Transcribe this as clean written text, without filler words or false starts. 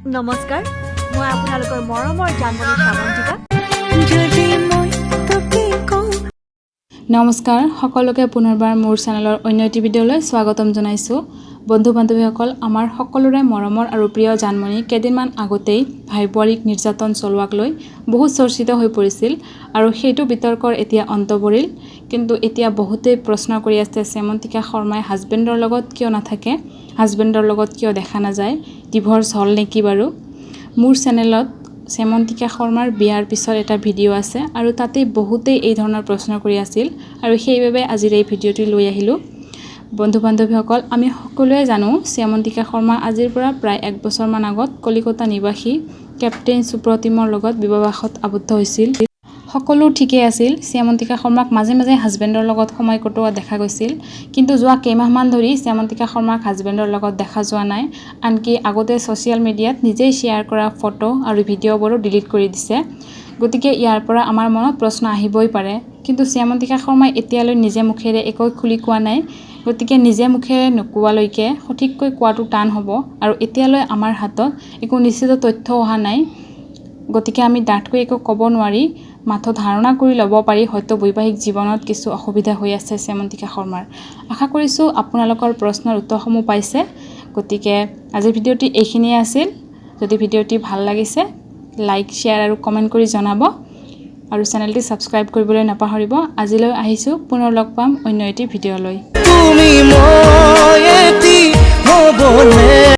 নমস্কাৰ মই আপোনালোকৰ মৰমৰ জানমণি শ্ৰাৱন্তিকা নমস্কাৰ সকলোকে পুনৰবাৰ মোৰ চেনেলৰ অন্য এটি ভিডিঅ'লৈ স্বাগতম জনাইছো বন্ধু বান্ধৱীসকল আমাৰ সকলোৰে মৰমৰ আৰু প্ৰিয় জানমণি কেদিনমান আগতেই ভাই বোৱাৰীক নিৰ্যাতন চলোৱাক লৈ বহুত চৰ্চিত হৈ পৰিছিল আৰু সেইটো বিতৰ্কৰ এতিয়া অন্ত পৰিল কিন্তু এতিয়া বহুতেই প্ৰশ্ন কৰি আছে শ্যামন্তিকা শৰ্মাই হাজবেণ্ডৰ লগত কিয় নাথাকে হাজবেণ্ডৰ লগত কিয় দেখা নাযায় ডিভোৰ্স হল নেকি বাৰু মোৰ চেনেলত শ্যামন্তিকা শৰ্মাৰ বিয়াৰ পিছৰ এটা ভিডিঅ' আছে আৰু তাতে বহুতেই এই ধৰণৰ প্ৰশ্ন কৰি আছিল আৰু সেইবাবে আজিৰ এই ভিডিঅ'টি লৈ আহিলোঁ বন্ধু বান্ধৱীসকল আমি সকলোৱে জানো শ্যামন্তিকা শৰ্মা আজিৰ পৰা প্ৰায় 1 বছৰমান আগত কলিকতা নিবাসী কেপ্টেইন সুপ্ৰতিমৰ লগত বিবাহত আবদ্ধ হৈছিল সকলো ঠিকে আছিল শ্যামন্তিকা শৰ্মাক মাজে মাজে হাজবেণ্ডৰ লগত সময় কটোৱা দেখা গৈছিল কিন্তু যোৱা কেইমাহমান ধৰি শ্যামন্তিকা শৰ্মাক হাজবেণ্ডৰ লগত দেখা যোৱা নাই আনকি আগতে সোশ্যাল মিডিয়াত নিজেই শ্বেয়াৰ কৰা ফটো আৰু ভিডিঅ'বোৰো ডিলিট কৰি দিছে গতিকে ইয়াৰ পৰা আমাৰ মনত প্ৰশ্ন আহিবই পাৰে কিন্তু শ্যামন্তিকা শৰ্মাই এতিয়ালৈ নিজে মুখেৰে একো খুলি কোৱা নাই গতিকে নিজে মুখেৰে নকোৱালৈকে সঠিককৈ কোৱাটো টান হ'ব আৰু এতিয়ালৈ আমাৰ হাতত একো নিশ্চিত তথ্য অহা নাই গতিকে আমি ডাঠকৈ একো ক'ব নোৱাৰি মাথো ধাৰণা কৰি ল'ব পাৰি হয়তো বৈবাহিক জীৱনত কিছু অসুবিধা হৈ আছে শ্যামন্তিকা শৰ্মাৰ আশা কৰিছোঁ আপোনালোকৰ প্ৰশ্নৰ উত্তৰসমূহ পাইছে গতিকে আজিৰ ভিডিঅ'টি এইখিনিয়ে আছিল যদি ভিডিঅ'টি ভাল লাগিছে লাইক শ্বেয়াৰ আৰু কমেণ্ট কৰি জনাব আৰু চেনেলটি সাবস্ক্ৰাইব কৰিবলৈ নাপাহৰিব আজিলৈ আহিছোঁ পুনৰ লগ পাম অন্য এটি ভিডিঅ'লৈ